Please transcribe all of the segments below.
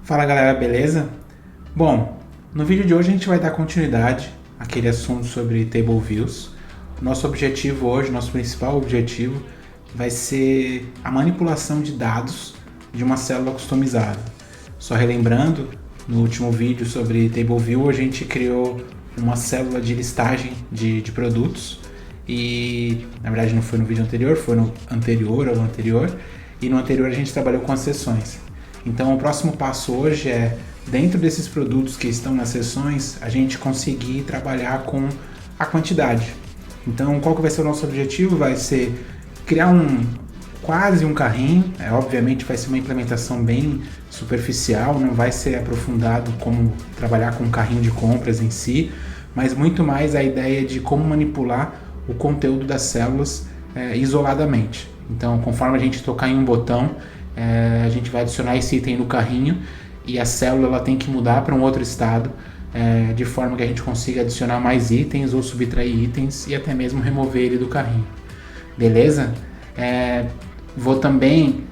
Fala galera, beleza? Bom, no vídeo de hoje a gente vai dar continuidade àquele assunto sobre Table Views. Nosso objetivo hoje, nosso principal objetivo, vai ser a manipulação de dados de uma célula customizada. Só relembrando, no último vídeo sobre Table View a gente criou uma célula de listagem de produtos e, na verdade, não foi no vídeo anterior, foi no anterior ao anterior, e no anterior a gente trabalhou com as seções. Então o próximo passo hoje é, dentro desses produtos que estão nas seções, a gente conseguir trabalhar com a quantidade. Então qual que vai ser o nosso objetivo? Vai ser criar quase um carrinho, obviamente vai ser uma implementação bem superficial, não vai ser aprofundado como trabalhar com um carrinho de compras em si, mas muito mais a ideia de como manipular o conteúdo das células isoladamente. Então conforme a gente tocar em um botão, a gente vai adicionar esse item no carrinho e a célula ela tem que mudar para um outro estado, de forma que a gente consiga adicionar mais itens ou subtrair itens e até mesmo remover ele do carrinho. Beleza? Vou também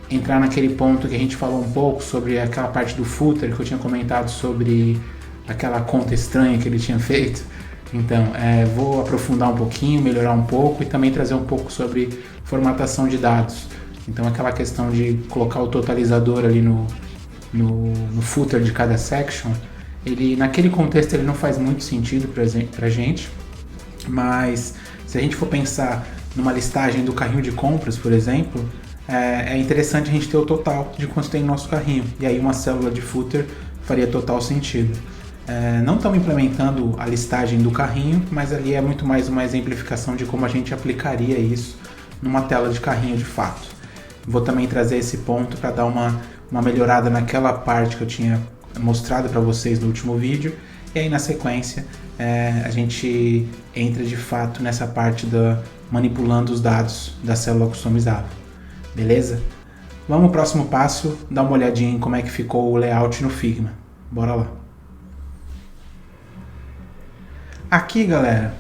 entrar naquele ponto que a gente falou um pouco sobre aquela parte do footer que eu tinha comentado sobre aquela conta estranha que ele tinha feito. Então, vou aprofundar um pouquinho, melhorar um pouco e também trazer um pouco sobre formatação de dados. Então aquela questão de colocar o totalizador ali no footer de cada section, ele naquele contexto ele não faz muito sentido pra gente, mas se a gente for pensar numa listagem do carrinho de compras, por exemplo, é interessante a gente ter o total de quanto tem no nosso carrinho, e aí uma célula de footer faria total sentido. Não estamos implementando a listagem do carrinho, mas ali é muito mais uma exemplificação de como a gente aplicaria isso numa tela de carrinho de fato. Vou também trazer esse ponto para dar uma melhorada naquela parte que eu tinha mostrado para vocês no último vídeo. E aí na sequência a gente entra de fato nessa parte da manipulando os dados da célula customizável. Beleza? Vamos ao próximo passo, dar uma olhadinha em como é que ficou o layout no Figma. Bora lá. Aqui galera,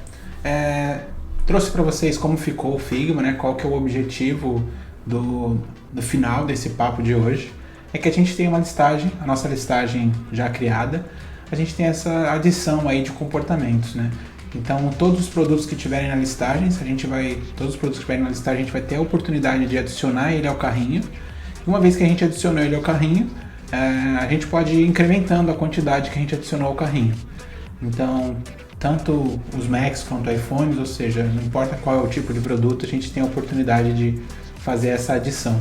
trouxe para vocês como ficou o Figma, né? Qual que é o objetivo do final desse papo de hoje. É que a gente tem uma listagem, a nossa listagem já criada, a gente tem essa adição aí de comportamentos, né? Então todos os produtos que tiverem na listagem, a gente vai ter a oportunidade de adicionar ele ao carrinho. E uma vez que a gente adicionou ele ao carrinho, a gente pode ir incrementando a quantidade que a gente adicionou ao carrinho. Então tanto os Macs quanto iPhones, ou seja, não importa qual é o tipo de produto, a gente tem a oportunidade de fazer essa adição.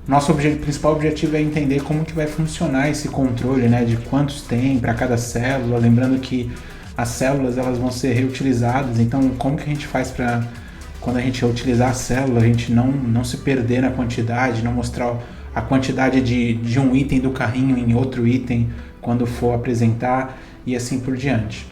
Nosso principal objetivo é entender como que vai funcionar esse controle, né, de quantos tem para cada célula, lembrando que as células elas vão ser reutilizadas, então como que a gente faz para, quando a gente utilizar a célula, a gente não se perder na quantidade, não mostrar a quantidade de um item do carrinho em outro item quando for apresentar e assim por diante.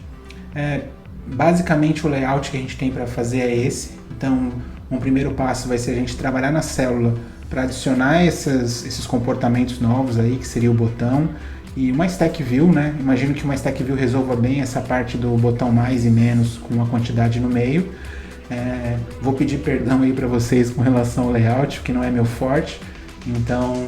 Basicamente o layout que a gente tem para fazer é esse. Então um primeiro passo vai ser a gente trabalhar na célula para adicionar esses comportamentos novos aí, que seria o botão e uma stack view, né? Imagino que uma stack view resolva bem essa parte do botão mais e menos com a quantidade no meio. Vou pedir perdão aí para vocês com relação ao layout, que não é meu forte. Então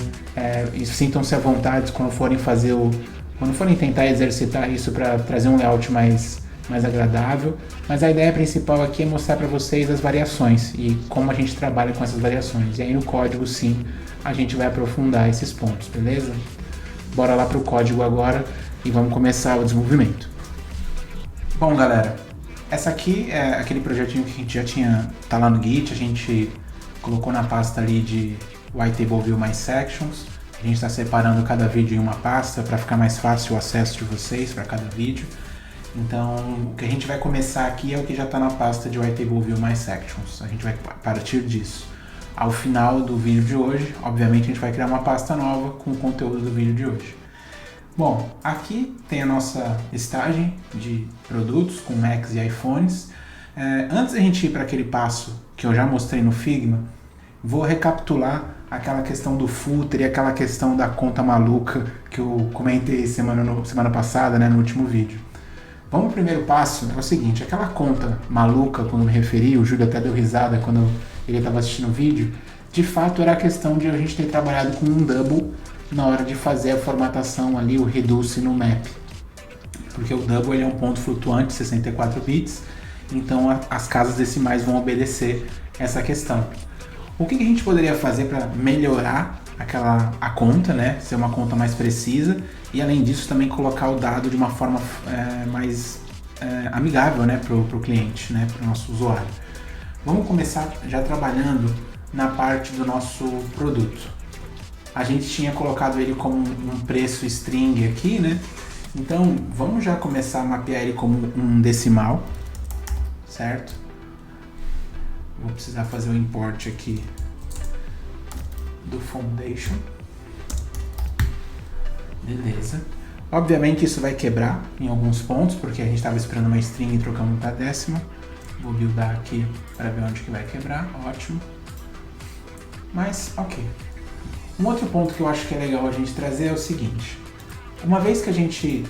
sintam-se à vontade quando forem tentar exercitar isso para trazer um layout mais agradável, mas a ideia principal aqui é mostrar para vocês as variações e como a gente trabalha com essas variações. E aí no código sim, a gente vai aprofundar esses pontos, beleza? Bora lá para o código agora e vamos começar o desenvolvimento. Bom galera, essa aqui é aquele projetinho que a gente já tá lá no Git, a gente colocou na pasta ali de YTableView mais sections. A gente está separando cada vídeo em uma pasta para ficar mais fácil o acesso de vocês para cada vídeo. Então, o que a gente vai começar aqui é o que já está na pasta de YTableView mais sections. A gente vai partir disso. Ao final do vídeo de hoje, obviamente a gente vai criar uma pasta nova com o conteúdo do vídeo de hoje. Bom, aqui tem a nossa listagem de produtos com Macs e iPhones. Antes da gente ir para aquele passo que eu já mostrei no Figma, vou recapitular aquela questão do footer e aquela questão da conta maluca que eu comentei semana passada, né, no último vídeo. Vamos pro primeiro passo, é o seguinte, aquela conta maluca, quando eu me referi, o Júlio até deu risada quando ele estava assistindo o vídeo, de fato era a questão de a gente ter trabalhado com um double na hora de fazer a formatação ali, o reduce no map. Porque o double ele é um ponto flutuante, 64 bits, então as casas decimais vão obedecer essa questão. O que a gente poderia fazer para melhorar a conta, né? Ser uma conta mais precisa e além disso também colocar o dado de uma forma mais amigável, né, para o cliente, né, para o nosso usuário. Vamos começar já trabalhando na parte do nosso produto. A gente tinha colocado ele como um preço string aqui, né? Então vamos já começar a mapear ele como um decimal, certo? Vou precisar fazer o import aqui do foundation. Beleza. Obviamente isso vai quebrar em alguns pontos, porque a gente estava esperando uma string e trocamos para décima. Vou buildar aqui para ver onde que vai quebrar. Ótimo. Mas, ok. Um outro ponto que eu acho que é legal a gente trazer é o seguinte. Uma vez que a gente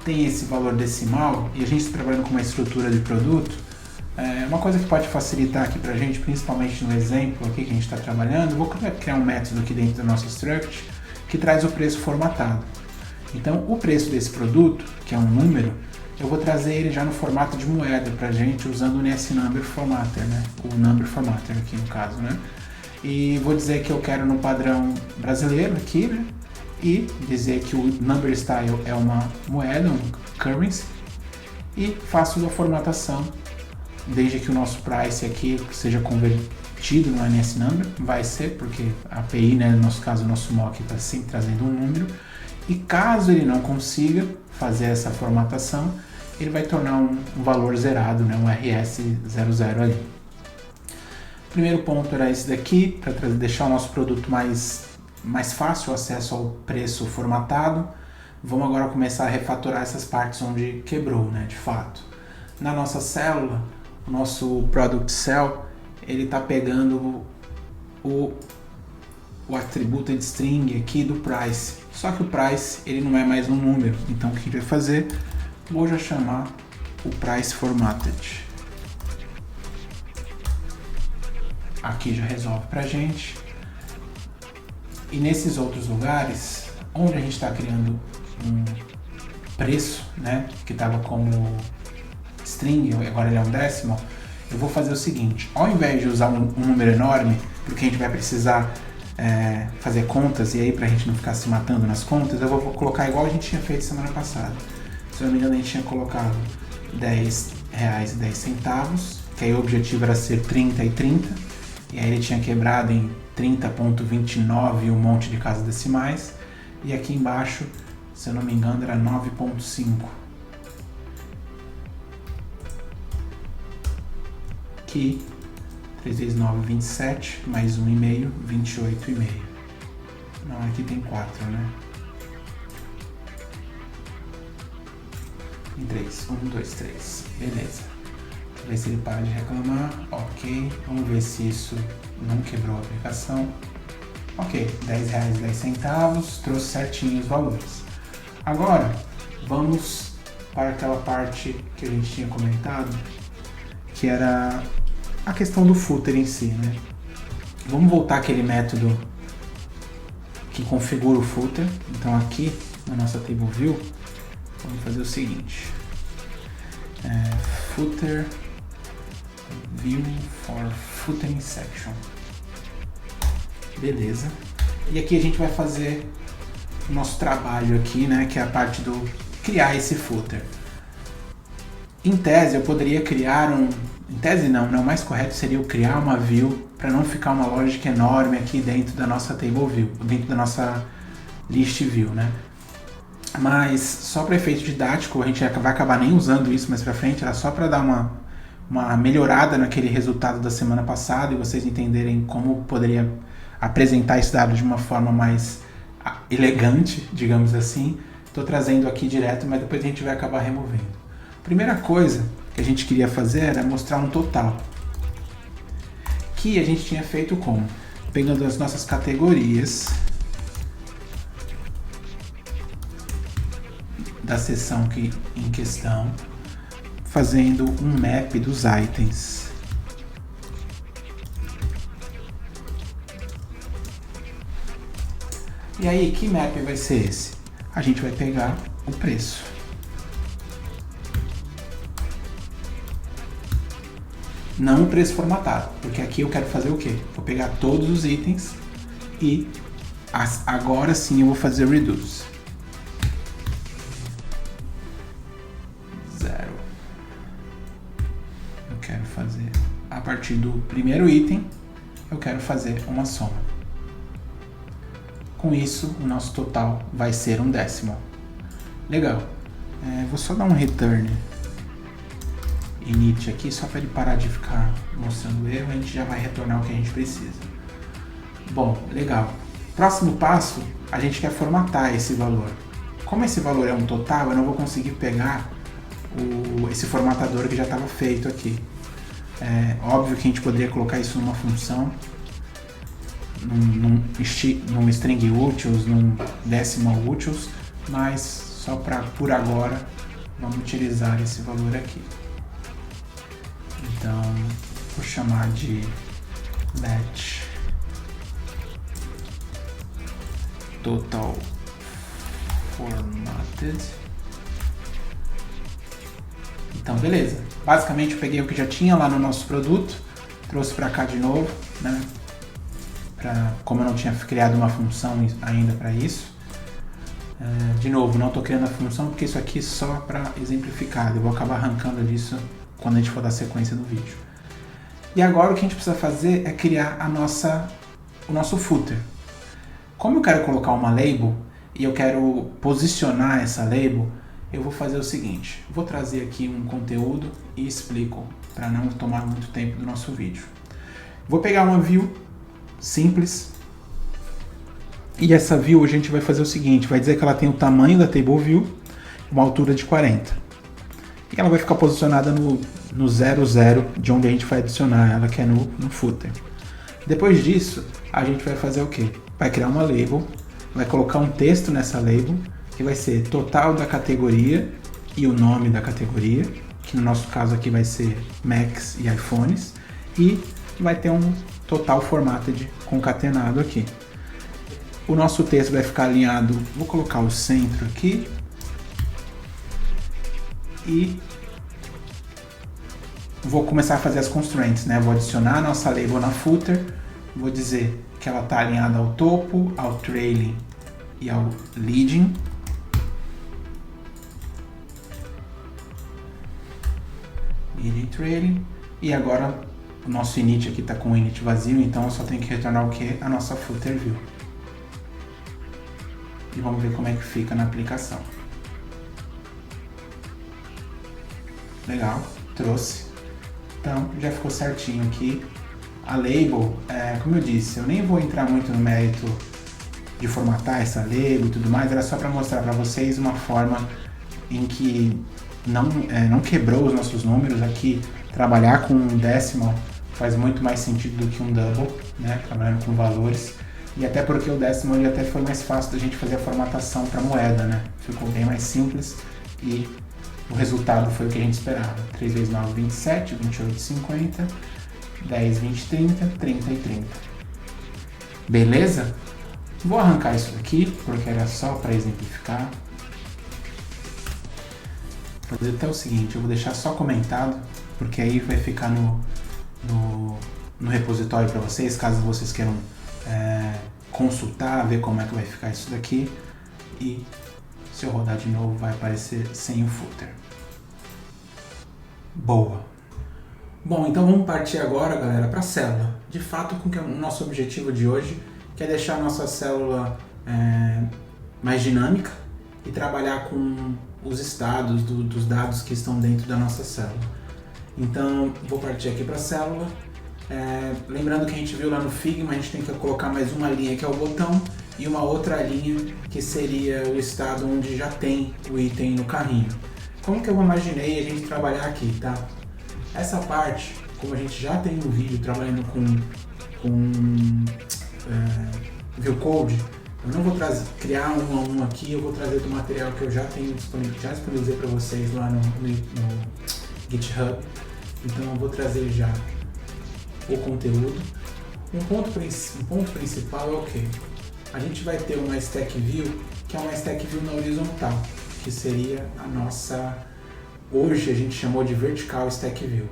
tem esse valor decimal e a gente está trabalhando com uma estrutura de produto, uma coisa que pode facilitar aqui para a gente, principalmente no exemplo aqui que a gente está trabalhando, eu vou criar um método aqui dentro do nosso struct que traz o preço formatado. Então, o preço desse produto, que é um número, eu vou trazer ele já no formato de moeda para a gente usando o NSNumber Formatter, né? O Number Formatter aqui no caso, né? E vou dizer que eu quero no padrão brasileiro aqui, né? E dizer que o Number Style é uma moeda, um currency, e faço a formatação desde que o nosso price aqui seja convertido no NSNumber, vai ser, porque a API, né, no nosso caso, o nosso mock está sempre trazendo um número, e caso ele não consiga fazer essa formatação, ele vai tornar um valor zerado, né, um RS00 ali. O primeiro ponto era esse daqui, para deixar o nosso produto mais fácil o acesso ao preço formatado. Vamos agora começar a refatorar essas partes onde quebrou, né, de fato. Na nossa célula, o nosso product cell, ele está pegando o attribute string aqui do price. Só que o price ele não é mais um número. Então o que a gente vai fazer? Vou já chamar o price formatted. Aqui já resolve pra gente. E nesses outros lugares, onde a gente está criando um preço, né, que estava como string, agora ele é um decimal, eu vou fazer o seguinte, ao invés de usar um número enorme, porque a gente vai precisar fazer contas, e aí pra gente não ficar se matando nas contas, eu vou colocar igual a gente tinha feito semana passada. Se eu não me engano, a gente tinha colocado R$10,10, que aí o objetivo era ser 30 e 30, e aí ele tinha quebrado em 30.29 e um monte de casas decimais, e aqui embaixo, se eu não me engano, era 9.5. Aqui, 3 vezes 9, 27, mais 1,5, 28,5. Não, aqui tem 4, né? Tem 3. 1, 2, 3. Beleza. Vamos ver se ele para de reclamar. Ok. Vamos ver se isso não quebrou a aplicação. Ok. R$10,10. Trouxe certinho os valores. Agora, vamos para aquela parte que a gente tinha comentado, que era a questão do footer em si, né? Vamos voltar àquele método que configura o footer. Então aqui na nossa table view, vamos fazer o seguinte: footer view for footering section. Beleza. E aqui a gente vai fazer o nosso trabalho aqui, né? Que é a parte do criar esse footer. Em tese eu poderia criar em tese não, o mais correto seria eu criar uma view para não ficar uma lógica enorme aqui dentro da nossa table view, dentro da nossa list view, né? Mas só para efeito didático, a gente vai acabar nem usando isso mais para frente, era só para dar uma melhorada naquele resultado da semana passada e vocês entenderem como poderia apresentar esse dado de uma forma mais elegante, digamos assim. Estou trazendo aqui direto, mas depois a gente vai acabar removendo. Primeira coisa que a gente queria fazer era mostrar um total, que a gente tinha feito como? Pegando as nossas categorias da seção em questão, fazendo um map dos itens. E aí, que map vai ser esse? A gente vai pegar o preço. Não o preço formatado, porque aqui eu quero fazer o quê? Vou pegar todos os itens e agora sim eu vou fazer reduce. 0. Eu quero fazer a partir do primeiro item, eu quero fazer uma soma. Com isso, o nosso total vai ser um décimo. Legal. Vou só dar um return init aqui, só para ele parar de ficar mostrando o erro, a gente já vai retornar o que a gente precisa. Bom, legal. Próximo passo, a gente quer formatar esse valor. Como esse valor é um total, eu não vou conseguir pegar esse formatador que já estava feito aqui. É óbvio que a gente poderia colocar isso numa função, num string utils, num decimal utils, mas só para por agora vamos utilizar esse valor aqui. Então vou chamar de let total formatted. Então beleza, basicamente eu peguei o que já tinha lá no nosso produto, trouxe para cá de novo, né? Como eu não tinha criado uma função ainda para isso. De novo, não estou criando a função porque isso aqui é só para exemplificar, eu vou acabar arrancando disso quando a gente for dar sequência no vídeo. E agora o que a gente precisa fazer é criar o nosso footer. Como eu quero colocar uma label e eu quero posicionar essa label, eu vou fazer o seguinte, vou trazer aqui um conteúdo e explico para não tomar muito tempo do nosso vídeo. Vou pegar uma view simples e essa view a gente vai fazer o seguinte, vai dizer que ela tem o tamanho da table view, uma altura de 40. E ela vai ficar posicionada no 00 de onde a gente vai adicionar ela, que é no footer. Depois disso, a gente vai fazer o quê? Vai criar uma label, vai colocar um texto nessa label, que vai ser total da categoria e o nome da categoria, que no nosso caso aqui vai ser Macs e iPhones, e vai ter um total formatted concatenado aqui. O nosso texto vai ficar alinhado, vou colocar o centro aqui, e vou começar a fazer as constraints, né? Vou adicionar a nossa label na footer, vou dizer que ela está alinhada ao topo, ao trailing e ao leading. Leading, trailing. E agora o nosso init aqui está com o init vazio, então eu só tenho que retornar o que? A nossa footer view. E vamos ver como é que fica na aplicação. Legal, trouxe. Então já ficou certinho aqui. A label, como eu disse, eu nem vou entrar muito no mérito de formatar essa label e tudo mais, era só para mostrar para vocês uma forma em que não quebrou os nossos números aqui. Trabalhar com um decimal faz muito mais sentido do que um double, né? Trabalhando com valores. E até porque o decimal ele até foi mais fácil da gente fazer a formatação para moeda, né? Ficou bem mais simples e o resultado foi o que a gente esperava. 3 vezes 9, 27, 28, 50, 10, 20, 30, 30 e 30. Beleza? Vou arrancar isso daqui, porque era só para exemplificar. Vou fazer até o seguinte, eu vou deixar só comentado, porque aí vai ficar no repositório para vocês, caso vocês queiram consultar, ver como é que vai ficar isso daqui. E se eu rodar de novo vai aparecer sem o footer. Boa! Bom, então vamos partir agora, galera, para a célula. De fato, com que o nosso objetivo de hoje que é deixar a nossa célula mais dinâmica e trabalhar com os estados dos dados que estão dentro da nossa célula. Então, vou partir aqui para a célula. Lembrando que a gente viu lá no Figma, a gente tem que colocar mais uma linha que é o botão e uma outra linha que seria o estado onde já tem o item no carrinho. Como que eu imaginei a gente trabalhar aqui, tá? Essa parte, como a gente já tem um vídeo trabalhando com viewcode, eu não vou criar um a um aqui, eu vou trazer do material que eu já tenho disponível, já disponibilizei para vocês lá no GitHub. Então eu vou trazer já o conteúdo. Um ponto principal é o quê? a gente vai ter uma Stack View, que é uma Stack View na horizontal, que seria a nossa, hoje a gente chamou de Vertical Stack View.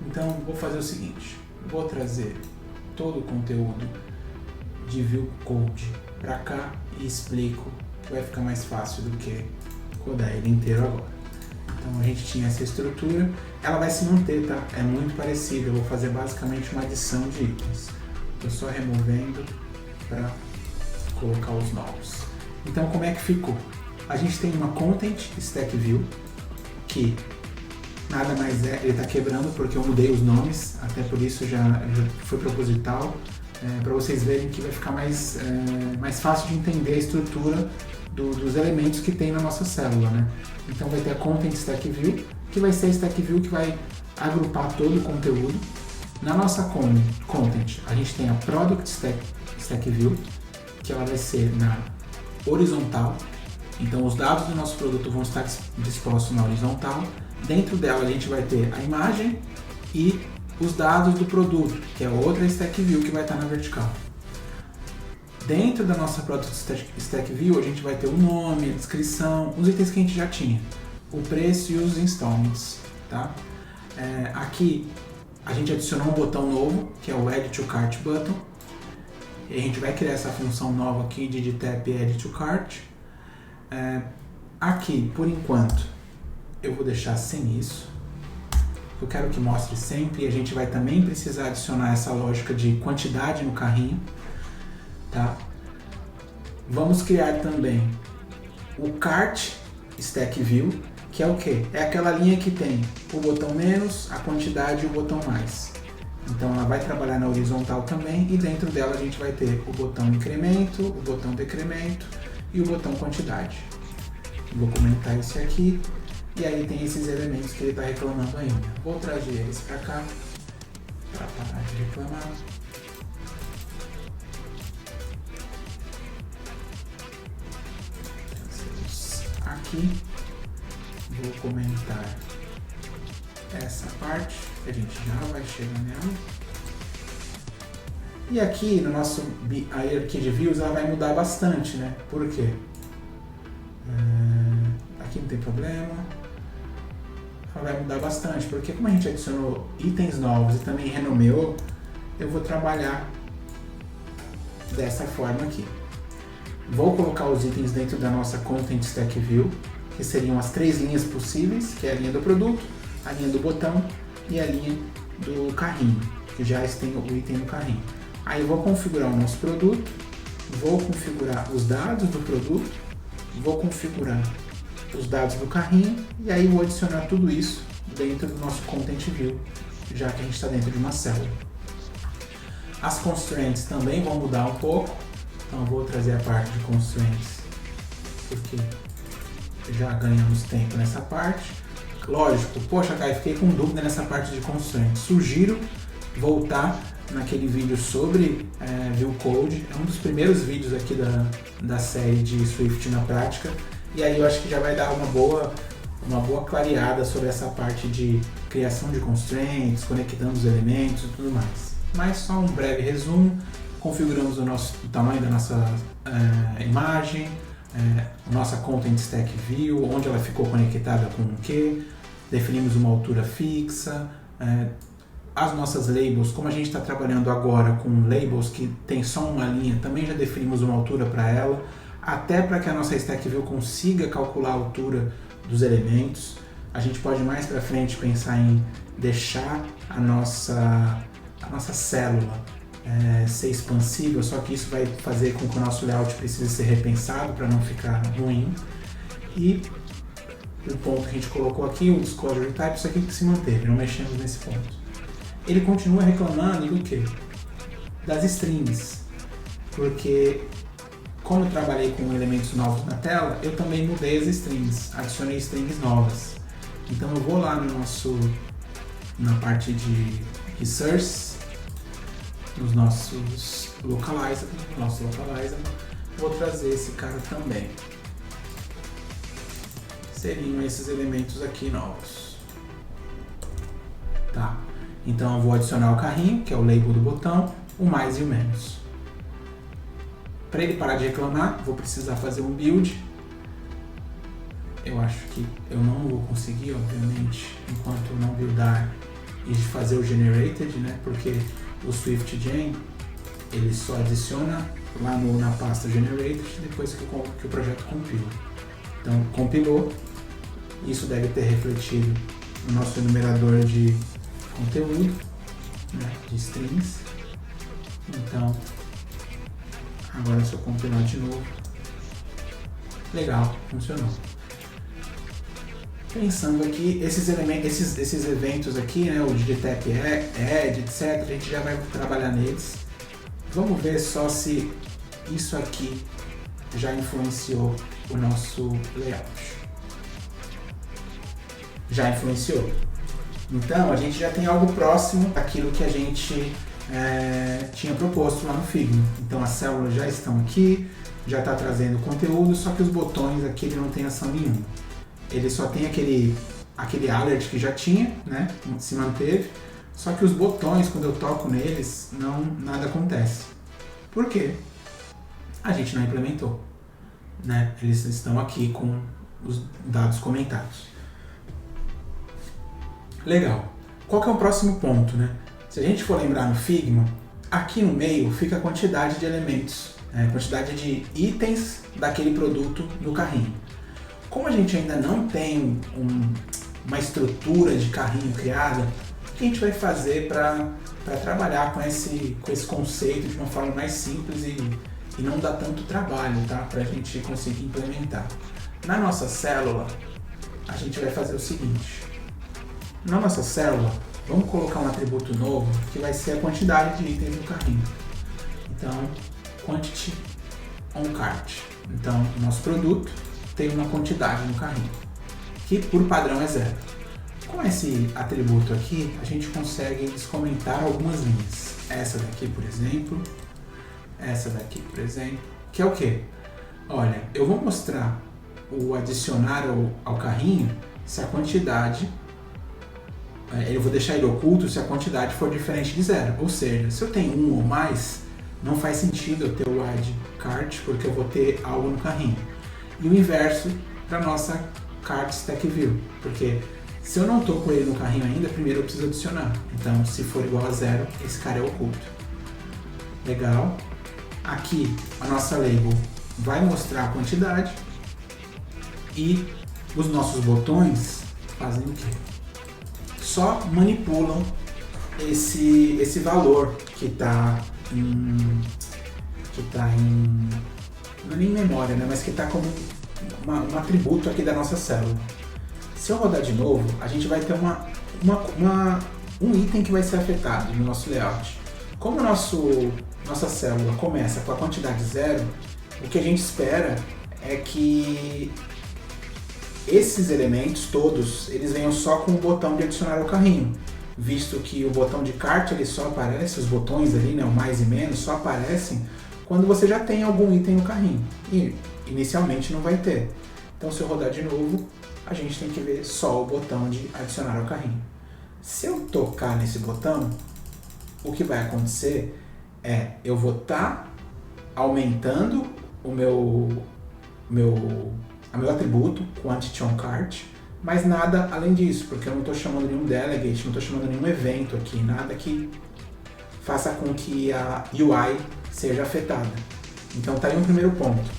Então vou fazer o seguinte, vou trazer todo o conteúdo de View Code para cá e explico, vai ficar mais fácil do que codar ele inteiro agora. Então a gente tinha essa estrutura, ela vai se manter, tá? É muito parecida, eu vou fazer basicamente uma adição de itens. Estou só removendo para colocar os novos. Então como é que ficou? A gente tem uma Content Stack View, que nada mais é, ele está quebrando porque eu mudei os nomes, até por isso já foi proposital, para vocês verem que vai ficar mais fácil de entender a estrutura dos elementos que tem na nossa célula, né? Então vai ter a Content Stack View, que vai ser a Stack View que vai agrupar todo o conteúdo. Na nossa Content, a gente tem a Product Stack View, que ela vai ser na horizontal. Então os dados do nosso produto vão estar dispostos na horizontal. Dentro dela a gente vai ter a imagem e os dados do produto, que é outra Stack View que vai estar na vertical. Dentro da nossa Product Stack View, a gente vai ter o nome, a descrição, os itens que a gente já tinha, o preço e os installments, tá? Aqui a gente adicionou um botão novo, que é o Add to Cart Button, e a gente vai criar essa função nova aqui de tap Add to Cart. Aqui, por enquanto, eu vou deixar sem isso. Eu quero que mostre sempre, e a gente vai também precisar adicionar essa lógica de quantidade no carrinho. Tá? Vamos criar também o Cart Stack View, que é o que? É aquela linha que tem o botão menos, a quantidade e o botão mais. Então ela vai trabalhar na horizontal também, e dentro dela a gente vai ter o botão incremento, o botão decremento e o botão quantidade. Vou comentar esse aqui, e aí tem esses elementos que ele está reclamando ainda. Vou trazer eles para cá, para parar de reclamar. Aqui, vou comentar essa parte, que a gente já vai chegar nela. E aqui no nosso a hierarquia de views ela vai mudar bastante, né? Por quê? Aqui não tem problema. Ela vai mudar bastante, porque como a gente adicionou itens novos e também renomeou, eu vou trabalhar dessa forma aqui. Vou colocar os itens dentro da nossa Content Stack View, que seriam as três linhas possíveis, que é a linha do produto, a linha do botão e a linha do carrinho, que já tem o item no carrinho. Aí eu vou configurar o nosso produto, vou configurar os dados do produto, vou configurar os dados do carrinho e aí vou adicionar tudo isso dentro do nosso Content View, já que a gente está dentro de uma célula. As constraints também vão mudar um pouco. Então eu vou trazer a parte de constraints, porque já ganhamos tempo nessa parte. Lógico, poxa, Caio, fiquei com dúvida nessa parte de constraints. Sugiro voltar naquele vídeo sobre View Code. É um dos primeiros vídeos aqui da série de Swift na prática. E aí eu acho que já vai dar uma boa clareada sobre essa parte de criação de constraints, conectando os elementos e tudo mais. Mas só um breve resumo. Configuramos o tamanho da nossa imagem, nossa Content Stack View, onde ela ficou conectada com o que, definimos uma altura fixa, as nossas labels, como a gente está trabalhando agora com labels que tem só uma linha, também já definimos uma altura para ela, até para que a nossa Stack View consiga calcular a altura dos elementos. A gente pode mais para frente pensar em deixar a nossa célula ser expansível, só que isso vai fazer com que o nosso layout precise ser repensado para não ficar ruim. E o ponto que a gente colocou aqui, o Disclosure Type, isso aqui que se manteve, não mexemos nesse ponto. Ele continua reclamando do quê? Das strings, porque como eu trabalhei com elementos novos na tela, eu também mudei as strings, adicionei strings novas. Então eu vou lá na parte de Resource, nos nossos localizer, vou trazer esse cara também. Seriam esses elementos aqui novos. Tá? Então eu vou adicionar o carrinho, que é o label do botão, o mais e o menos. Para ele parar de reclamar, vou precisar fazer um build. Eu acho que eu não vou conseguir, obviamente, enquanto não buildar e fazer o generated, né? Porque o SwiftGen ele só adiciona lá na pasta generated depois que o projeto compila. Então, compilou, isso deve ter refletido no nosso enumerador de conteúdo, né? De strings. Então, agora se eu compilar de novo, legal, funcionou. Pensando aqui, esses elementos, esses eventos aqui, né, o digitap add, etc, a gente já vai trabalhar neles. Vamos ver só se isso aqui já influenciou o nosso layout. Já influenciou. Então, a gente já tem algo próximo daquilo que a gente tinha proposto lá no Figma. Então, as células já estão aqui, já está trazendo conteúdo, só que os botões aqui ele não tem ação nenhuma. Ele só tem aquele alert que já tinha, né? Se manteve. Só que os botões, quando eu toco neles, nada acontece. Por quê? A gente não implementou, né? Eles estão aqui com os dados comentados. Legal. Qual que é o próximo ponto, né? Se a gente for lembrar no Figma, aqui no meio fica a quantidade de elementos, a quantidade de itens daquele produto no carrinho. Como a gente ainda não tem uma estrutura de carrinho criada, o que a gente vai fazer para trabalhar com esse conceito de uma forma mais simples e não dar tanto trabalho, tá? Para a gente conseguir implementar. Na nossa célula, a gente vai fazer o seguinte. Na nossa célula, vamos colocar um atributo novo que vai ser a quantidade de itens no carrinho. Então, quantity on cart. Então, o nosso produto tem uma quantidade no carrinho, que por padrão é 0. Com esse atributo aqui, a gente consegue descomentar algumas linhas. Essa daqui, por exemplo, que é o quê? Olha, eu vou mostrar o adicionar ao carrinho se a quantidade, eu vou deixar ele oculto se a quantidade for diferente de 0. Ou seja, se eu tenho 1 ou mais, não faz sentido eu ter o add cart, porque eu vou ter algo no carrinho. E o inverso para nossa cart stack view, porque se eu não estou com ele no carrinho ainda, primeiro eu preciso adicionar. Então, se for igual a 0, esse cara é oculto. Legal. Aqui, a nossa label vai mostrar a quantidade e os nossos botões fazem o quê? Só manipulam esse valor que está em... não é nem memória, né? Mas que está como um atributo aqui da nossa célula. Se eu rodar de novo, a gente vai ter um item que vai ser afetado no nosso layout. Como nossa célula começa com a quantidade 0, o que a gente espera é que esses elementos todos, eles venham só com o botão de adicionar ao carrinho, visto que o botão de cart ele só aparece, os botões ali, né, o mais e menos, só aparecem quando você já tem algum item no carrinho, e inicialmente não vai ter. Então, se eu rodar de novo, a gente tem que ver só o botão de adicionar ao carrinho. Se eu tocar nesse botão, o que vai acontecer é, eu vou estar aumentando o meu atributo, quantity on cart, mas nada além disso, porque eu não estou chamando nenhum delegate, não estou chamando nenhum evento aqui, nada que faça com que a UI seja afetada. Então tá aí um primeiro ponto.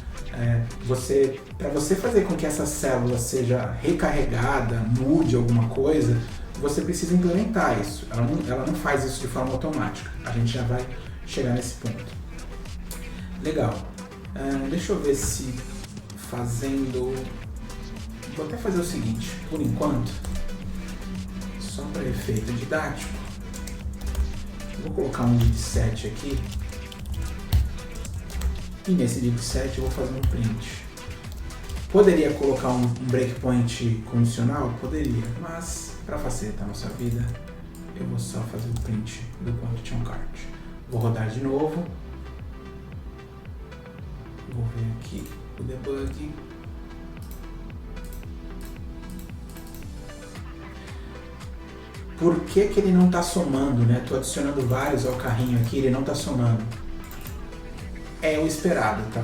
Para você fazer com que essa célula seja recarregada, mude alguma coisa, você precisa implementar isso. Ela não faz isso de forma automática. A gente já vai chegar nesse ponto. Legal. Deixa eu ver se fazendo... Vou até fazer o seguinte, por enquanto, só para efeito didático, vou colocar um div set aqui. E nesse div set eu vou fazer um print. Poderia colocar um breakpoint condicional? Poderia, mas para facilitar a nossa vida, eu vou só fazer um print do quantity on cart. Vou rodar de novo. Vou ver aqui o debug. Por que ele não está somando, né? Estou adicionando vários ao carrinho aqui, ele não está somando. É o esperado, tá?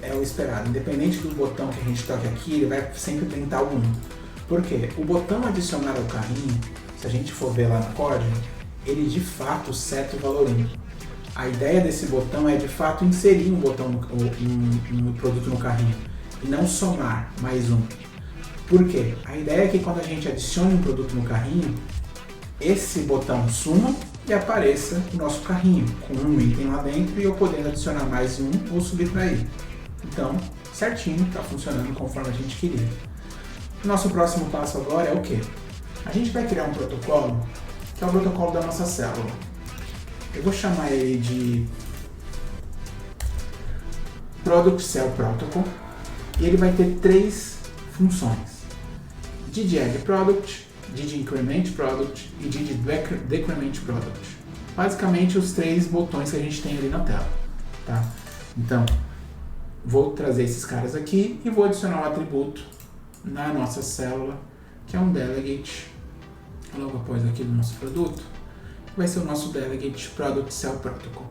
É o esperado. Independente do botão que a gente toque aqui, ele vai sempre tentar o 1. Por quê? O botão adicionar ao carrinho, se a gente for ver lá no código, ele de fato seta o valor 1. A ideia desse botão é de fato inserir um produto no carrinho e não somar mais um. Por quê? A ideia é que quando a gente adicione um produto no carrinho, esse botão suma e apareça o nosso carrinho com um item lá dentro e eu podendo adicionar mais um ou subtrair. Então, certinho, está funcionando conforme a gente queria. O nosso próximo passo agora é o quê? A gente vai criar um protocolo, que é o protocolo da nossa célula. Eu vou chamar ele de Product Cell Protocol e ele vai ter 3 funções: did add product, did increment product e did decrement product. Basicamente os 3 botões que a gente tem ali na tela, tá? Então, vou trazer esses caras aqui e vou adicionar um atributo na nossa célula, que é um delegate, logo após aqui do nosso produto, vai ser o nosso delegate Product Cell Protocol.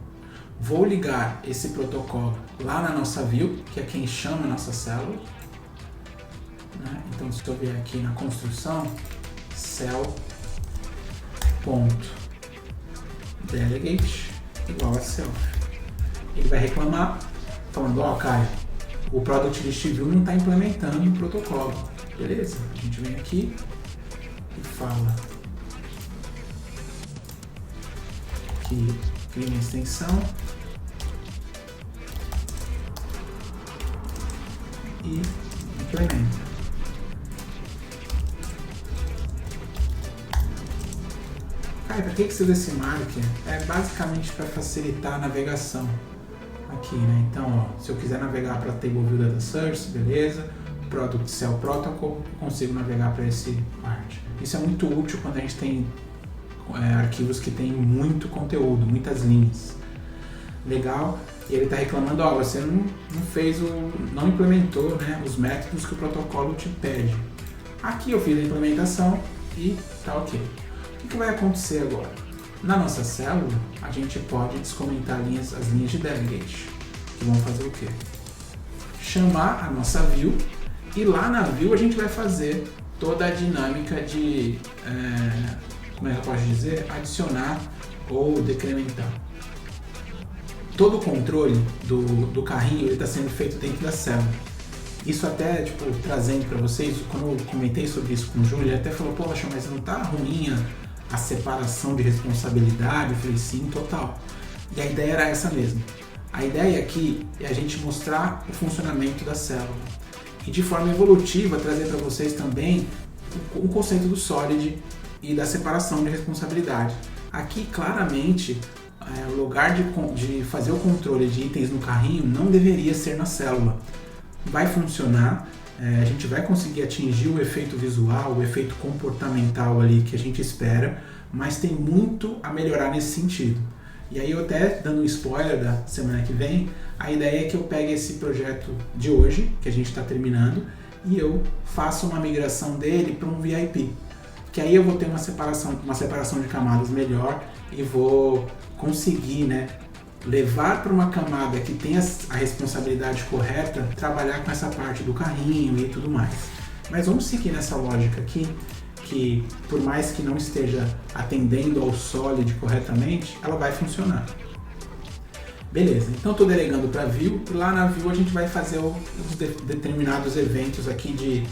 Vou ligar esse protocolo lá na nossa view, que é quem chama a nossa célula, né? Então, se eu vier aqui na construção, cell.delegate igual a self. Ele vai reclamar, falando, ó, Caio, o Product List View não está implementando o protocolo. Beleza, a gente vem aqui e fala que cria uma extensão e implementa. Cara, para que você usa esse marker? É basicamente para facilitar a navegação aqui, né? Então, ó, se eu quiser navegar para Table View Data Source, beleza. Product Cell Protocol, consigo navegar para esse part. Isso é muito útil quando a gente tem arquivos que tem muito conteúdo, muitas linhas. Legal. E ele está reclamando, ó, você não implementou, né, os métodos que o protocolo te pede. Aqui eu fiz a implementação e tá ok. O que vai acontecer agora? Na nossa célula, a gente pode descomentar as linhas de delegate, que vão fazer o quê? Chamar a nossa view, e lá na view a gente vai fazer toda a dinâmica de, como é que eu posso dizer? Adicionar ou decrementar. Todo o controle do carrinho está sendo feito dentro da célula. Isso até, trazendo para vocês, quando eu comentei sobre isso com o Júlio, ele até falou, poxa, mas não tá ruim a separação de responsabilidade? Eu falei, sim, total. E a ideia era essa mesmo. A ideia aqui é a gente mostrar o funcionamento da célula e de forma evolutiva trazer para vocês também o conceito do Solid e da separação de responsabilidade. Aqui claramente o lugar de fazer o controle de itens no carrinho não deveria ser na célula. Vai funcionar, a gente vai conseguir atingir o efeito visual, o efeito comportamental ali que a gente espera, mas tem muito a melhorar nesse sentido. E aí eu até dando um spoiler da semana que vem, a ideia é que eu pegue esse projeto de hoje, que a gente está terminando, e eu faça uma migração dele para um VIP. Que aí eu vou ter uma separação de camadas melhor e vou conseguir, né, levar para uma camada que tem a responsabilidade correta, trabalhar com essa parte do carrinho e tudo mais. Mas vamos seguir nessa lógica aqui, que por mais que não esteja atendendo ao Solid corretamente, ela vai funcionar. Beleza, então estou delegando para View, e lá na View a gente vai fazer os determinados eventos aqui de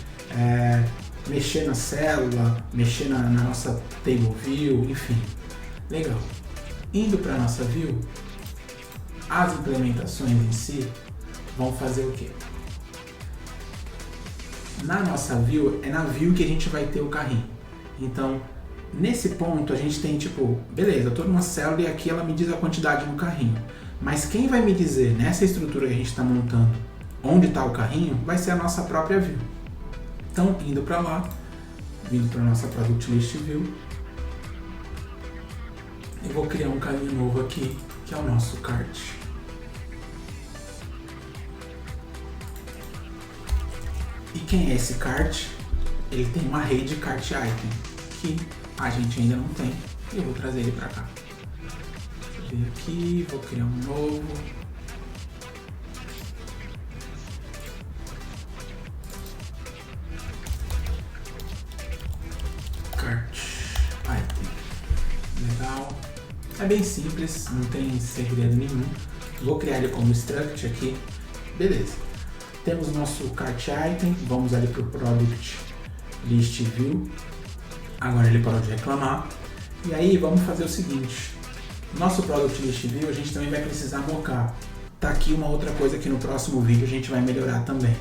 mexer na célula, mexer na nossa Table View, enfim. Legal. Indo para a nossa View, as implementações em si vão fazer o quê? Na nossa view, é na view que a gente vai ter o carrinho. Então, nesse ponto a gente tem beleza, eu estou numa célula e aqui ela me diz a quantidade no carrinho. Mas quem vai me dizer nessa estrutura que a gente está montando onde está o carrinho vai ser a nossa própria view. Então, indo para lá, vindo para a nossa Product List View, eu vou criar um caminho novo aqui, que é o nosso cart. E quem é esse cart? Ele tem uma array de cart item, que a gente ainda não tem, e eu vou trazer ele para cá. Deixa eu ver aqui, vou criar um novo. É bem simples, não tem segredo nenhum. Vou criar ele como struct aqui. Beleza. Temos nosso cart item, vamos ali para o product list view. Agora ele parou de reclamar. E aí vamos fazer o seguinte. Nosso product list view a gente também vai precisar mocar. Tá aqui uma outra coisa que no próximo vídeo a gente vai melhorar também.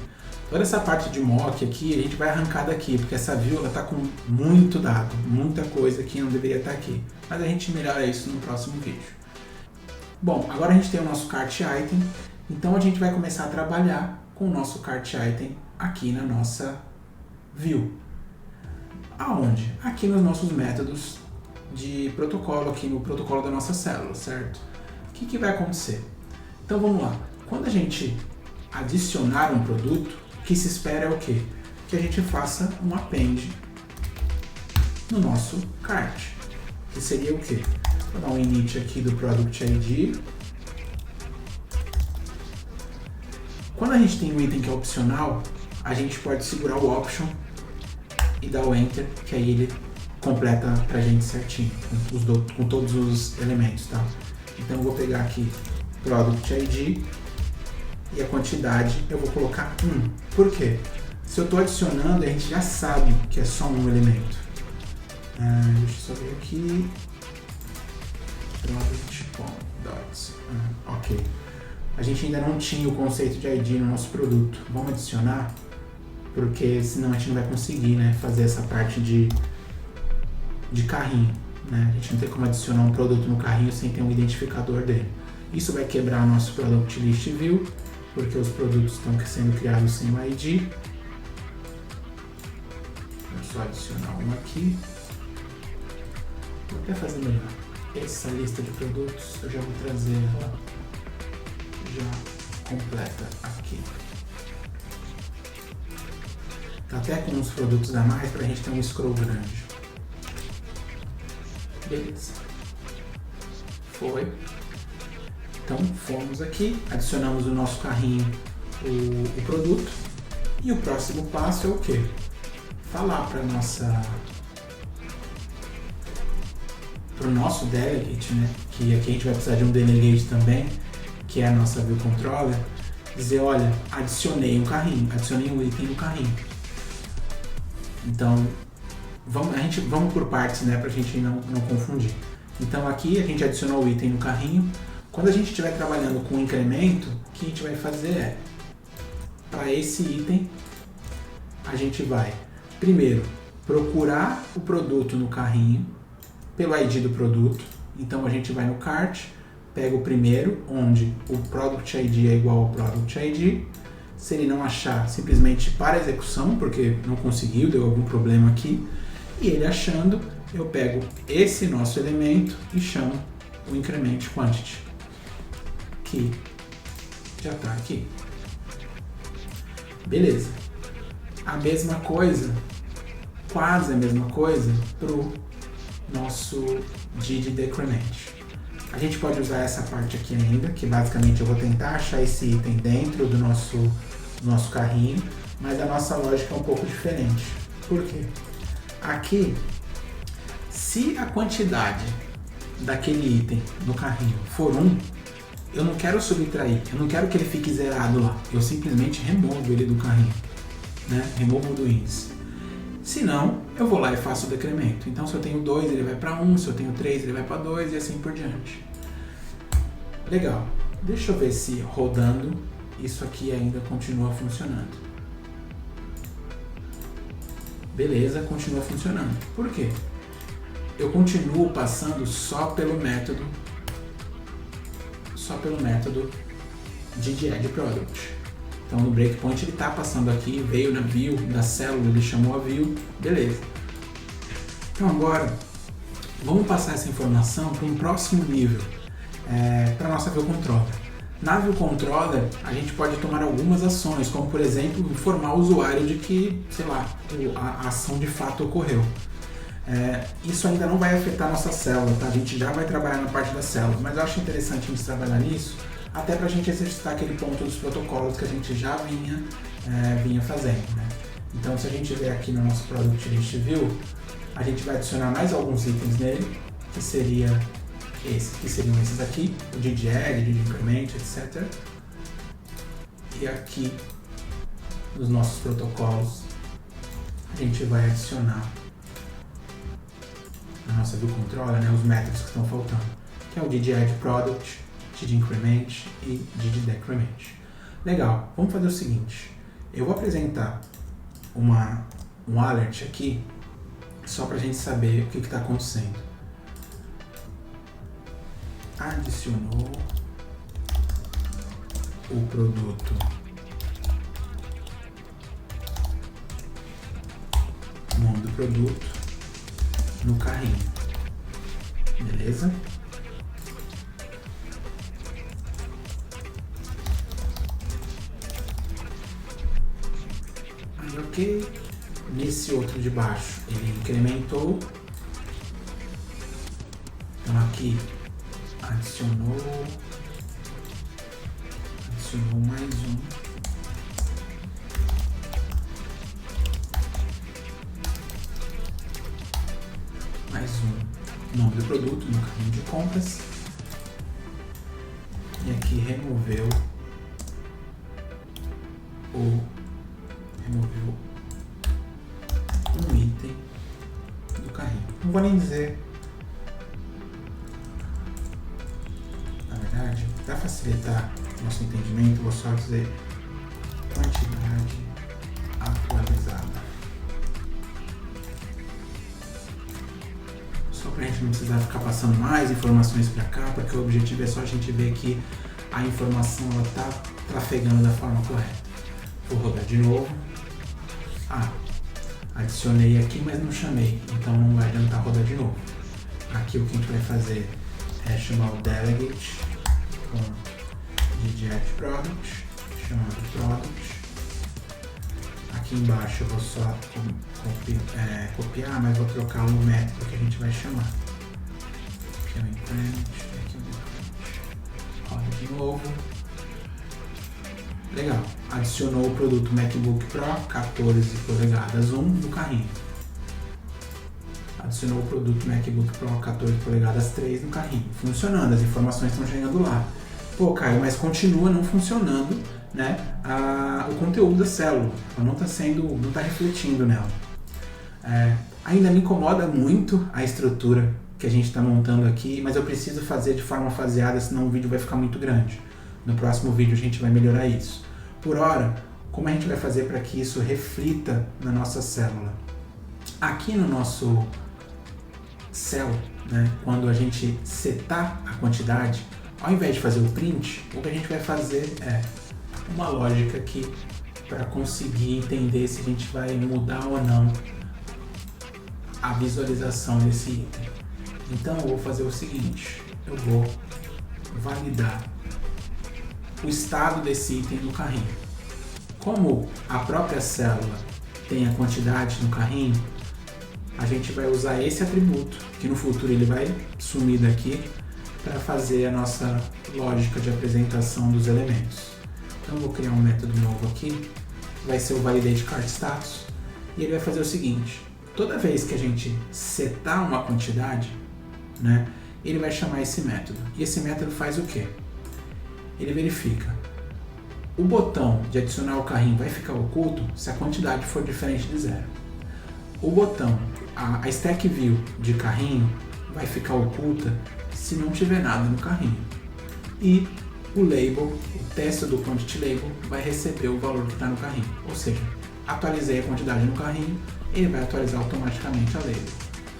Toda essa parte de mock aqui a gente vai arrancar daqui, porque essa view ela tá com muito dado, muita coisa que não deveria estar aqui. Mas a gente melhora isso no próximo vídeo. Bom, agora a gente tem o nosso cart item, então a gente vai começar a trabalhar com o nosso cart item aqui na nossa view. Aonde? Aqui nos nossos métodos de protocolo, aqui no protocolo da nossa célula, certo? O que vai acontecer? Então vamos lá. Quando a gente adicionar um produto, o que se espera é o quê? Que a gente faça um append no nosso cart. Que seria o quê? Vou dar um init aqui do product ID. Quando a gente tem um item que é opcional, a gente pode segurar o option e dar o enter, que aí ele completa pra gente certinho, com todos os elementos, tá? Então eu vou pegar aqui product ID e a quantidade eu vou colocar 1. Por quê? Se eu estou adicionando, a gente já sabe que é só um elemento. Deixa eu só ver aqui. Product.dots. Ok. A gente ainda não tinha o conceito de ID no nosso produto. Vamos adicionar, porque senão a gente não vai conseguir, né, fazer essa parte de carrinho. Né? A gente não tem como adicionar um produto no carrinho sem ter um identificador dele. Isso vai quebrar o nosso Product List View, porque os produtos estão sendo criados sem o ID. Vou só adicionar um aqui. Vou até fazer melhor. Essa lista de produtos eu já vou trazer ela já completa aqui. Tá até com uns produtos a mais para a gente ter um scroll grande. Beleza. Foi. Então fomos aqui, adicionamos no nosso carrinho o produto. E o próximo passo é o quê? Falar para o nosso delegate, né? Que aqui a gente vai precisar de um delegate também, que é a nossa view controller, dizer, olha, adicionei um carrinho, adicionei um item no carrinho. Então, vamos por partes, né, pra gente não confundir. Então aqui a gente adicionou o item no carrinho. Quando a gente estiver trabalhando com incremento, o que a gente vai fazer é, para esse item, a gente vai, primeiro, procurar o produto no carrinho, pelo ID do produto. Então a gente vai no cart, pega o primeiro, onde o Product ID é igual ao Product ID. Se ele não achar, simplesmente para a execução, porque não conseguiu, deu algum problema aqui. E ele achando, eu pego esse nosso elemento e chamo o increment quantity, que já está aqui. Beleza. A mesma coisa, quase a mesma coisa, para o nosso did decrement. A gente pode usar essa parte aqui ainda, que basicamente eu vou tentar achar esse item dentro do nosso carrinho, mas a nossa lógica é um pouco diferente. Por quê? Aqui, se a quantidade daquele item no carrinho for 1, eu não quero subtrair, eu não quero que ele fique zerado lá, eu simplesmente removo ele do carrinho, né? Removo do índice. Se não, eu vou lá e faço o decremento. Então, se eu tenho 2, ele vai para 1, se eu tenho 3, ele vai para 2 e assim por diante. Legal. Deixa eu ver se rodando isso aqui ainda continua funcionando. Beleza, continua funcionando. Por quê? Eu continuo passando só pelo método de add product. Então no breakpoint ele está passando aqui, veio na view da célula, ele chamou a view, beleza. Então agora vamos passar essa informação para um próximo nível, para a nossa view controller. Na view controller a gente pode tomar algumas ações, como por exemplo informar o usuário de que, sei lá, a ação de fato ocorreu. Isso ainda não vai afetar a nossa célula, tá? A gente já vai trabalhar na parte da célula, mas eu acho interessante a gente trabalhar nisso, até para a gente exercitar aquele ponto dos protocolos que a gente já vinha fazendo, né? Então, se a gente ver aqui no nosso Product List View, a gente vai adicionar mais alguns itens nele, que seria Esses que seriam esses aqui, o did add, did increment, etc. E aqui, nos nossos protocolos, a gente vai adicionar na nossa view controller, né, os métodos que estão faltando, que é o did add product, did increment e did decrement. Legal, vamos fazer o seguinte, eu vou apresentar um alert aqui, só para a gente saber o que está acontecendo. Adicionou o produto nome do produto no carrinho, beleza? Aí, ok. Nesse outro de baixo ele incrementou, então aqui adicionou mais um. Nome do produto no carrinho de compras. E aqui removeu um item do carrinho. Não vou nem dizer. Na verdade, para facilitar nosso entendimento, vou só dizer quantidade atualizada. Só para a gente não precisar ficar passando mais informações para cá, porque o objetivo é só a gente ver que a informação está trafegando da forma correta. Vou rodar de novo. Adicionei aqui, mas não chamei, então não vai adiantar rodar de novo. Aqui o que a gente vai fazer é chamar o delegate com did add product, chamando product. Aqui embaixo eu vou só copiar, mas vou trocar o método que a gente vai chamar. Aqui é o increment, aqui é o decrement. Roda de novo. Legal, adicionou o produto MacBook Pro 14 polegadas 1 no carrinho. Adicionou o produto MacBook Pro 14 polegadas 3 no carrinho. Funcionando, as informações estão chegando lá. Pô, Caio, mas continua não funcionando, né, o conteúdo da célula. Não está refletindo nela. Ainda me incomoda muito a estrutura que a gente está montando aqui, mas eu preciso fazer de forma faseada, senão o vídeo vai ficar muito grande. No próximo vídeo a gente vai melhorar isso. Por hora, como a gente vai fazer para que isso reflita na nossa célula? Aqui no nosso cell, né, quando a gente setar a quantidade, ao invés de fazer o print, o que a gente vai fazer é uma lógica aqui para conseguir entender se a gente vai mudar ou não a visualização desse item. Então eu vou fazer o seguinte, eu vou validar o estado desse item no carrinho. Como a própria célula tem a quantidade no carrinho, a gente vai usar esse atributo, que no futuro ele vai sumir daqui, para fazer a nossa lógica de apresentação dos elementos. Então eu vou criar um método novo aqui, vai ser o validateCartStatus, e ele vai fazer o seguinte, toda vez que a gente setar uma quantidade, né, ele vai chamar esse método. E esse método faz o quê? Ele verifica, o botão de adicionar o carrinho vai ficar oculto se a quantidade for diferente de 0. O botão, a stack view de carrinho vai ficar oculta se não tiver nada no carrinho. E o label, o texto do quantity label, vai receber o valor que está no carrinho. Ou seja, atualizei a quantidade no carrinho, ele vai atualizar automaticamente a label.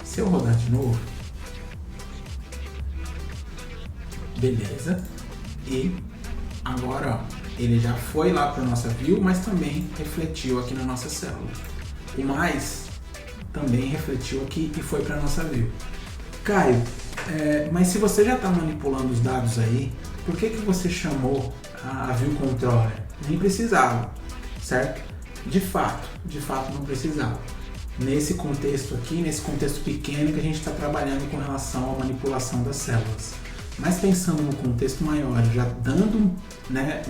Se eu rodar de novo, beleza, e agora ele já foi lá para a nossa view, mas também refletiu aqui na nossa célula. O mais também refletiu aqui e foi para a nossa view. Caio, mas se você já está manipulando os dados aí, por que você chamou a view controller? Nem precisava, certo? De fato não precisava. Nesse contexto aqui, nesse contexto pequeno que a gente está trabalhando com relação à manipulação das células. Mas pensando no contexto maior, já dando, né,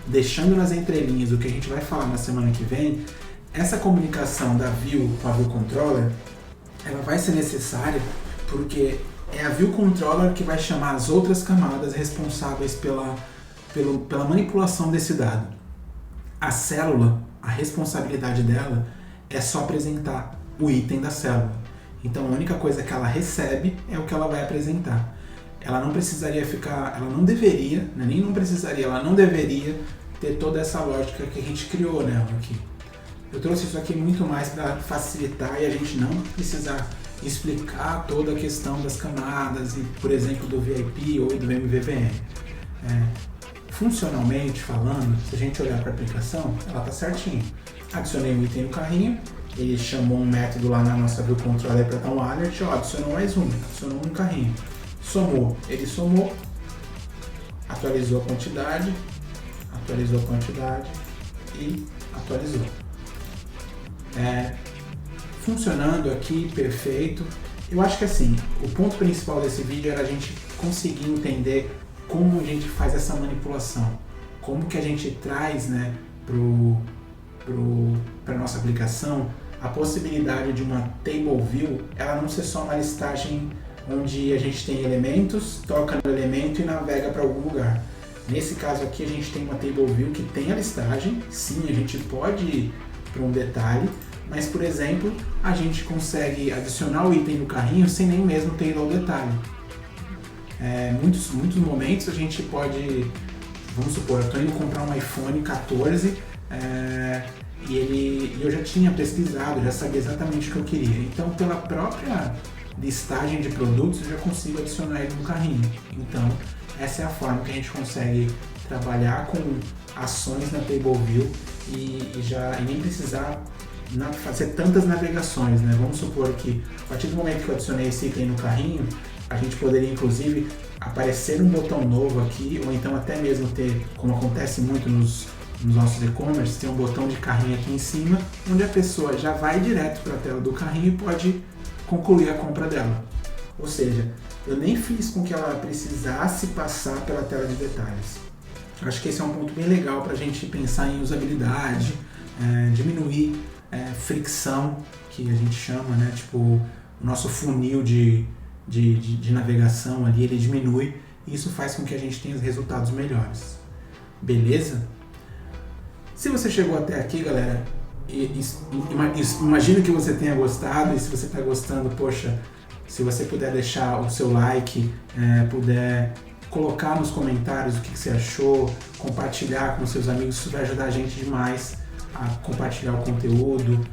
deixando nas entrelinhas o que a gente vai falar na semana que vem, essa comunicação da view com a view controller, ela vai ser necessária porque é a View Controller que vai chamar as outras camadas responsáveis pela manipulação desse dado. A célula, a responsabilidade dela é só apresentar o item da célula. Então a única coisa que ela recebe é o que ela vai apresentar. Ela não precisaria ficar, ela não deveria, né, nem não precisaria, ela não deveria ter toda essa lógica que a gente criou nela aqui. Eu trouxe isso aqui muito mais para facilitar e a gente não precisar explicar toda a questão das camadas, e, por exemplo, do VIP ou do MVVM. Funcionalmente falando, se a gente olhar para a aplicação, ela está certinho. Adicionei um item no carrinho, ele chamou um método lá na nossa View Controller para dar um alert, adicionou mais um, adicionou um no carrinho. Somou, ele somou, atualizou a quantidade e atualizou. Funcionando aqui, perfeito. Eu acho que assim, o ponto principal desse vídeo era a gente conseguir entender como a gente faz essa manipulação, como que a gente traz, né, para a nossa aplicação a possibilidade de uma table view, ela não ser só uma listagem onde a gente tem elementos, toca no elemento e navega para algum lugar. Nesse caso aqui a gente tem uma table view que tem a listagem, sim, a gente pode ir para um detalhe, mas por exemplo, a gente consegue adicionar o item no carrinho sem nem mesmo ter ido ao detalhe. Muitos momentos a gente pode, vamos supor, eu estou indo comprar um iPhone 14 e eu já tinha pesquisado, já sabia exatamente o que eu queria. Então, pela própria listagem de produtos, eu já consigo adicionar ele no carrinho. Então, essa é a forma que a gente consegue trabalhar com ações na Table View e nem precisar fazer tantas navegações, né? Vamos supor que a partir do momento que eu adicionei esse item no carrinho, a gente poderia inclusive aparecer um botão novo aqui, ou então até mesmo ter, como acontece muito nos nossos e-commerce, tem um botão de carrinho aqui em cima, onde a pessoa já vai direto para a tela do carrinho e pode concluir a compra dela. Ou seja, eu nem fiz com que ela precisasse passar pela tela de detalhes. Acho que esse é um ponto bem legal para a gente pensar em usabilidade, diminuir fricção, que a gente chama, né? Tipo, o nosso funil de navegação ali, ele diminui, e isso faz com que a gente tenha os resultados melhores. Beleza? Se você chegou até aqui, galera, imagino que você tenha gostado, e se você está gostando, poxa, se você puder deixar o seu like, puder colocar nos comentários o que você achou, compartilhar com seus amigos, isso vai ajudar a gente demais a compartilhar o conteúdo,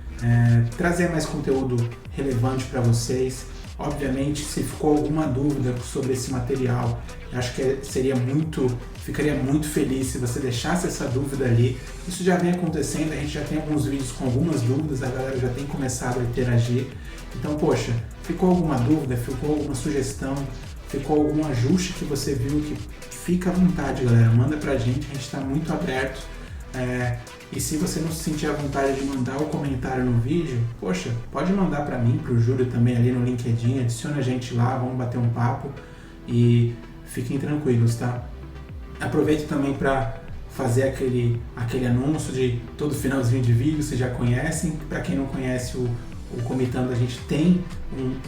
trazer mais conteúdo relevante para vocês. Obviamente, se ficou alguma dúvida sobre esse material, acho que ficaria muito feliz se você deixasse essa dúvida ali. Isso já vem acontecendo, a gente já tem alguns vídeos com algumas dúvidas, a galera já tem começado a interagir. Então, poxa, ficou alguma dúvida, ficou alguma sugestão, ficou algum ajuste que você viu, que fica à vontade, galera, manda pra gente, a gente está muito aberto. E se você não se sentir à vontade de mandar o comentário no vídeo, poxa, pode mandar para mim, para o Júlio também ali no LinkedIn, adiciona a gente lá, vamos bater um papo e fiquem tranquilos, tá? Aproveito também para fazer aquele anúncio de todo finalzinho de vídeo, vocês já conhecem. Para quem não conhece o Comitando, a gente tem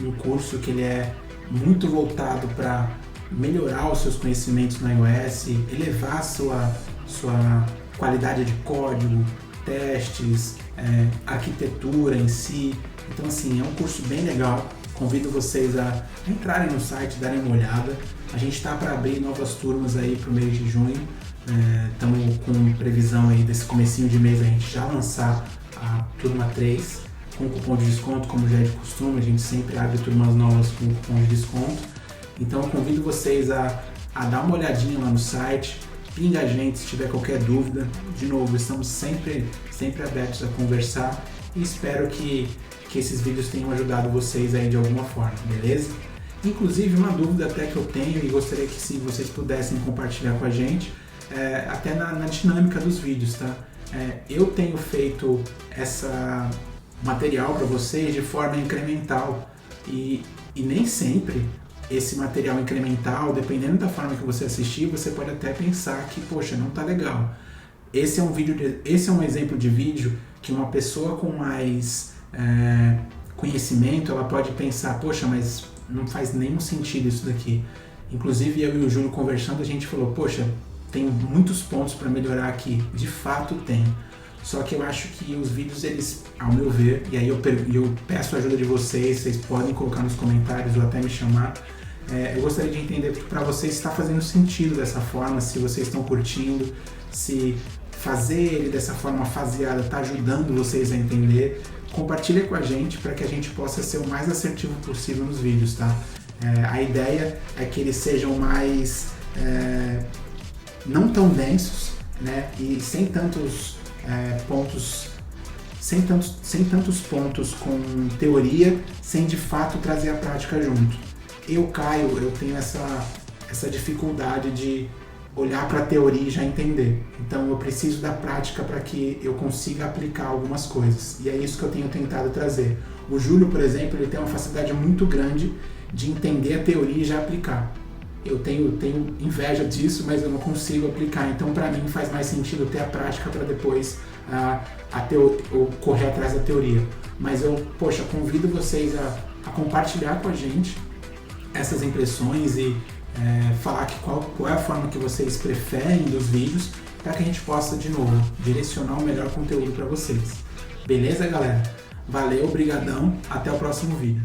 um curso que ele é muito voltado para melhorar os seus conhecimentos no iOS, elevar a sua qualidade de código, testes, arquitetura em si. Então assim, é um curso bem legal, convido vocês a entrarem no site, darem uma olhada. A gente está para abrir novas turmas aí para o mês de junho, estamos com previsão aí desse comecinho de mês a gente já lançar a turma 3 com cupom de desconto, como já é de costume, a gente sempre abre turmas novas com cupom de desconto. Então eu convido vocês a dar uma olhadinha lá no site, pinga a gente se tiver qualquer dúvida. De novo, estamos sempre abertos a conversar e espero que esses vídeos tenham ajudado vocês aí de alguma forma, beleza? Inclusive, uma dúvida até que eu tenho e gostaria que se vocês pudessem compartilhar com a gente, até na dinâmica dos vídeos, tá? Eu tenho feito essa material para vocês de forma incremental e nem sempre esse material incremental, dependendo da forma que você assistir, você pode até pensar que, poxa, não tá legal. Esse é um exemplo de vídeo que uma pessoa com mais conhecimento, ela pode pensar, poxa, mas não faz nenhum sentido isso daqui. Inclusive eu e o Júlio conversando, a gente falou, poxa, tem muitos pontos para melhorar aqui. De fato tem. Só que eu acho que os vídeos, eles, ao meu ver, e aí eu peço a ajuda de vocês podem colocar nos comentários ou até me chamar. Eu gostaria de entender para vocês se está fazendo sentido dessa forma, se vocês estão curtindo, se fazer ele dessa forma faseada está ajudando vocês a entender. Compartilha com a gente para que a gente possa ser o mais assertivo possível nos vídeos, tá? A ideia é que eles sejam mais não tão densos, né? E sem tantos pontos, sem tantos pontos com teoria, sem de fato trazer a prática junto. Caio, eu tenho essa dificuldade de olhar para a teoria e já entender. Então eu preciso da prática para que eu consiga aplicar algumas coisas. E é isso que eu tenho tentado trazer. O Júlio, por exemplo, ele tem uma facilidade muito grande de entender a teoria e já aplicar. Eu tenho inveja disso, mas eu não consigo aplicar. Então, para mim, faz mais sentido ter a prática para depois correr atrás da teoria. Mas eu, convido vocês a compartilhar com a gente essas impressões e falar qual é a forma que vocês preferem dos vídeos, para que a gente possa, de novo, direcionar o melhor conteúdo para vocês. Beleza, galera? Valeu, brigadão, até o próximo vídeo.